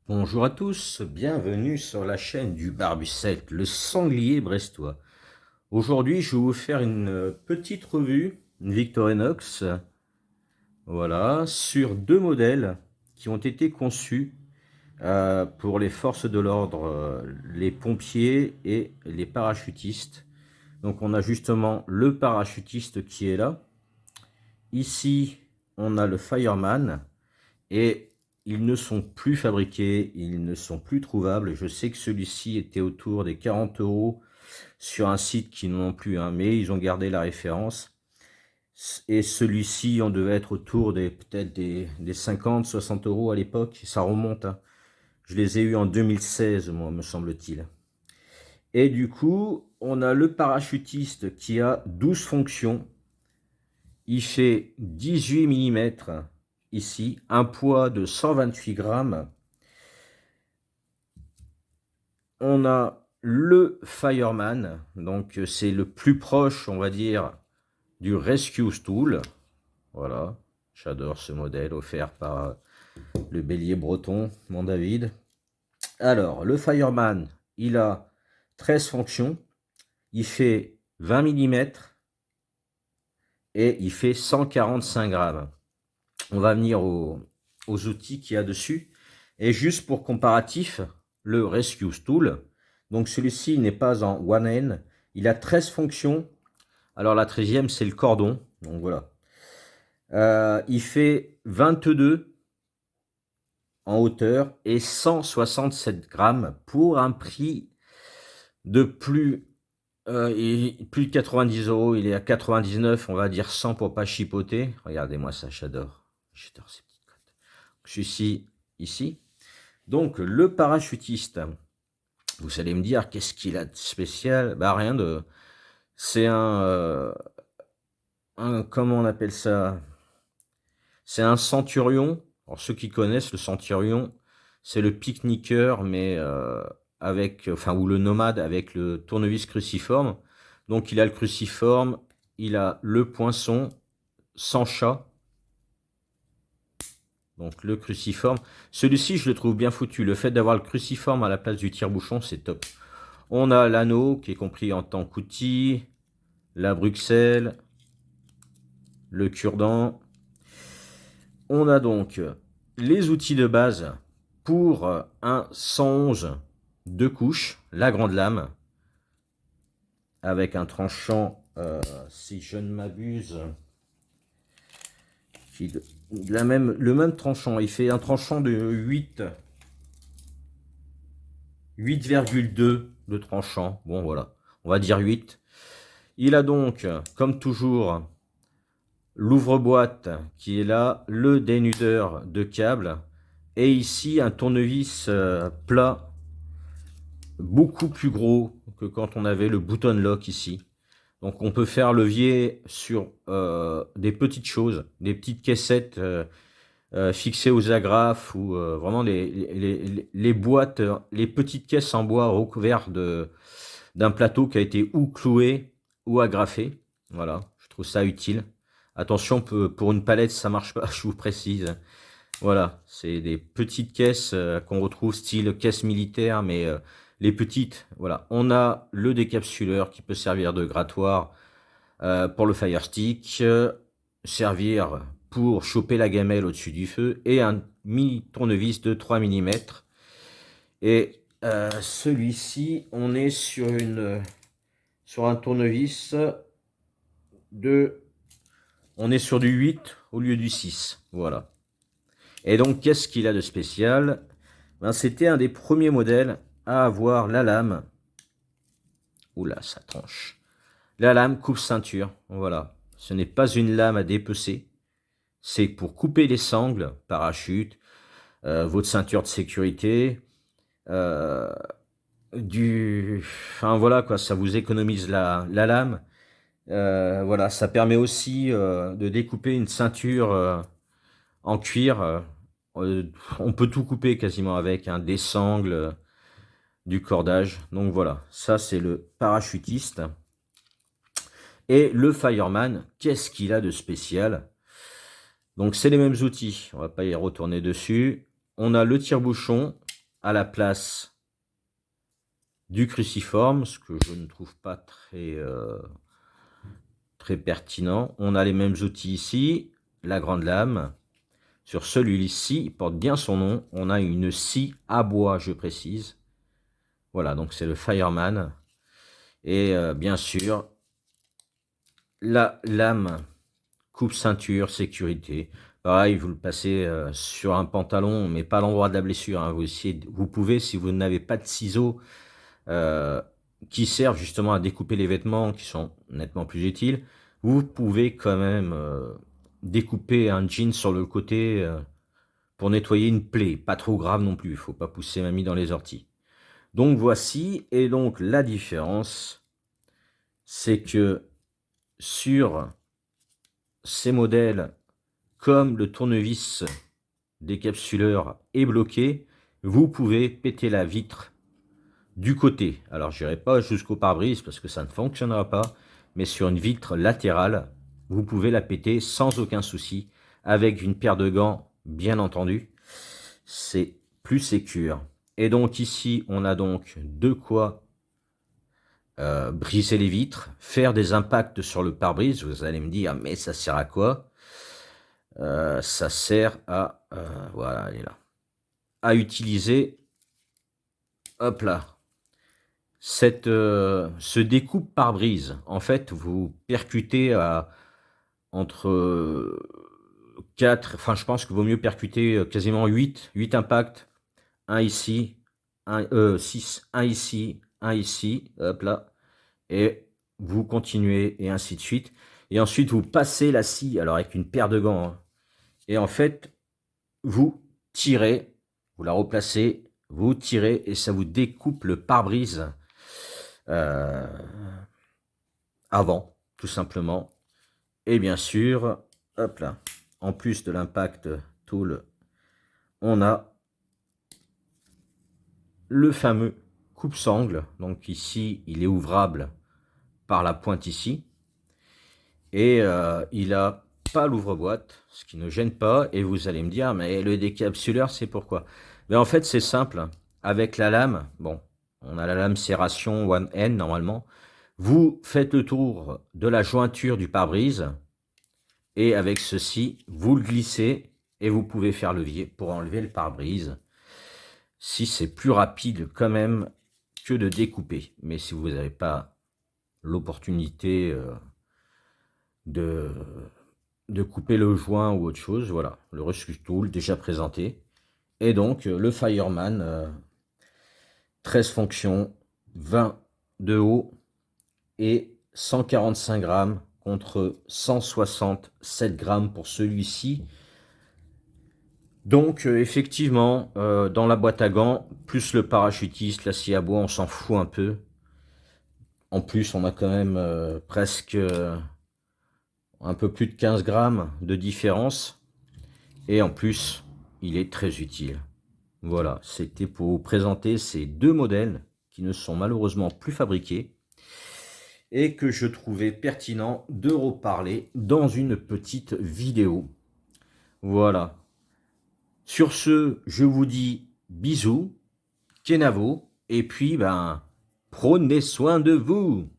Bonjour à tous, bienvenue sur la chaîne du Barbu7, le sanglier brestois. Aujourd'hui, je vais vous faire une petite revue, une Victorinox, voilà, sur deux modèles qui ont été conçus pour les forces de l'ordre, les pompiers et les parachutistes. Donc on a justement le parachutiste qui est là. Ici, on a le fireman. Et ils ne sont plus fabriqués, ils ne sont plus trouvables. Je sais que celui-ci était autour des 40 € sur un site qui n'en ont plus, hein, mais ils ont gardé la référence. Et celui-ci, on devait être autour des peut-être des 50, 60 € à l'époque. Ça remonte, hein. Je les ai eus en 2016, moi, me semble-t-il. Et du coup, on a le parachutiste qui a 12 fonctions. Il fait 18 mm ici, un poids de 128 grammes. On a le Fireman, donc c'est le plus proche, on va dire, du Rescue Stool. Voilà, j'adore ce modèle offert par le bélier breton, mon David. Alors, le Fireman, il a 13 fonctions, il fait 20 mm et il fait 145 grammes. On va venir aux outils qu'il y a dessus. Et juste pour comparatif, le Rescue Stool, donc celui-ci n'est pas en one end, il a 13 fonctions. Alors la 13e, c'est le cordon, donc voilà. Il fait 22 en hauteur et 167 grammes pour un prix de plus de 90 €. Il est à 99, on va dire 100 pour pas chipoter. Regardez-moi ça, j'adore. J'adore ces petites cotes. Celui-ci, ici. Donc, le parachutiste, vous allez me dire, qu'est-ce qu'il a de spécial? Bah, rien de... C'est comment on appelle ça? C'est un centurion. Alors, ceux qui connaissent le centurion, c'est le pique-niqueur, mais enfin, ou le nomade avec le tournevis cruciforme. Donc, il a le cruciforme, il a le poinçon sans chat. Donc, le cruciforme. Celui-ci, je le trouve bien foutu. Le fait d'avoir le cruciforme à la place du tire-bouchon, c'est top. On a l'anneau qui est compris en tant qu'outil, la Bruxelles, le cure-dent. On a donc les outils de base pour un 111 deux couches, la grande lame, avec un tranchant, si je ne m'abuse, le même tranchant. Il fait un tranchant de 8,2 de tranchant. Bon, voilà, on va dire 8. Il a donc, comme toujours, l'ouvre-boîte qui est là, le dénudeur de câble, et ici un tournevis plat, beaucoup plus gros que quand on avait le button lock ici. Donc on peut faire levier sur des petites choses, des petites caissettes fixées aux agrafes, ou vraiment les boîtes, les petites caisses en bois recouvertes d'un plateau qui a été ou cloué ou agrafé. Voilà, je trouve ça utile. Attention, pour une palette, ça marche pas, je vous précise. Voilà, c'est des petites caisses qu'on retrouve style caisse militaire, mais les petites, voilà. On a le décapsuleur qui peut servir de grattoir pour le Fire Stick, servir pour choper la gamelle au-dessus du feu, et un mini tournevis de 3 mm. Et celui-ci, on est sur un tournevis de... On est sur du 8 au lieu du 6. Voilà. Et donc, qu'est-ce qu'il a de spécial? Ben, c'était un des premiers modèles à avoir la lame. Oula, ça tranche. La lame coupe-ceinture. Voilà. Ce n'est pas une lame à dépecer. C'est pour couper les sangles, parachute, votre ceinture de sécurité, euh, enfin voilà quoi, ça vous économise la lame. Voilà, ça permet aussi de découper une ceinture en cuir. On peut tout couper quasiment avec, hein, des sangles, du cordage. Donc voilà, ça c'est le parachutiste. Et le fireman, qu'est-ce qu'il a de spécial? Donc c'est les mêmes outils, on va pas y retourner dessus. On a le tire-bouchon à la place du cruciforme, ce que je ne trouve pas très pertinent. On a les mêmes outils ici, la grande lame. Sur celui-ci, il porte bien son nom, on a une scie à bois, je précise. Voilà, donc c'est le Fireman. Et bien sûr, la lame coupe-ceinture, sécurité. Pareil, vous le passez sur un pantalon, mais pas à l'endroit de la blessure, hein. Vous pouvez, si vous n'avez pas de ciseaux euh, qui servent justement à découper les vêtements, qui sont nettement plus utiles, vous pouvez quand même découper un jean sur le côté pour nettoyer une plaie. Pas trop grave non plus, il ne faut pas pousser mamie dans les orties. Donc voici, et donc la différence, c'est que sur ces modèles, comme le tournevis décapsuleur est bloqué, vous pouvez péter la vitre du côté. Alors je n'irai pas jusqu'au pare-brise parce que ça ne fonctionnera pas, mais sur une vitre latérale, vous pouvez la péter sans aucun souci, avec une paire de gants, bien entendu. C'est plus sécure. Et donc ici, on a donc de quoi briser les vitres, faire des impacts sur le pare-brise. Vous allez me dire, mais ça sert à quoi? Ça sert à, voilà, elle est là, à utiliser, hop là, ce découpe pare-brise. En fait, vous percutez entre 4, enfin je pense qu'il vaut mieux percuter quasiment 8 impacts, un ici, 6, un ici, hop là, et vous continuez, et ainsi de suite. Et ensuite, vous passez la scie, alors avec une paire de gants, hein. Et en fait, vous tirez, vous la replacez, vous tirez, et ça vous découpe le pare-brise euh, avant, tout simplement. Et bien sûr, hop là, en plus de l'impact tool, on a le fameux coupe-sangle. Donc ici, il est ouvrable par la pointe ici. Et il a pas l'ouvre-boîte, ce qui ne gêne pas. Et vous allez me dire, mais le décapsuleur, c'est pourquoi? Mais en fait, c'est simple. Avec la lame, bon, on a la lame serration 1N normalement. Vous faites le tour de la jointure du pare-brise. Et avec ceci, vous le glissez et vous pouvez faire levier pour enlever le pare-brise. Si c'est plus rapide quand même que de découper. Mais si vous n'avez pas l'opportunité de, de couper le joint ou autre chose, voilà, le rescue tool déjà présenté. Et donc le Fireman, 13 fonctions, 20 de haut et 145 grammes contre 167 grammes pour celui-ci. Donc effectivement, dans la boîte à gants, plus le parachutiste, la scie à bois, on s'en fout un peu. En plus, on a quand même presque un peu plus de 15 grammes de différence. Et en plus, il est très utile. Voilà, c'était pour vous présenter ces deux modèles qui ne sont malheureusement plus fabriqués et que je trouvais pertinent de reparler dans une petite vidéo. Voilà. Sur ce, je vous dis bisous, Kenavo, et puis, prenez soin de vous.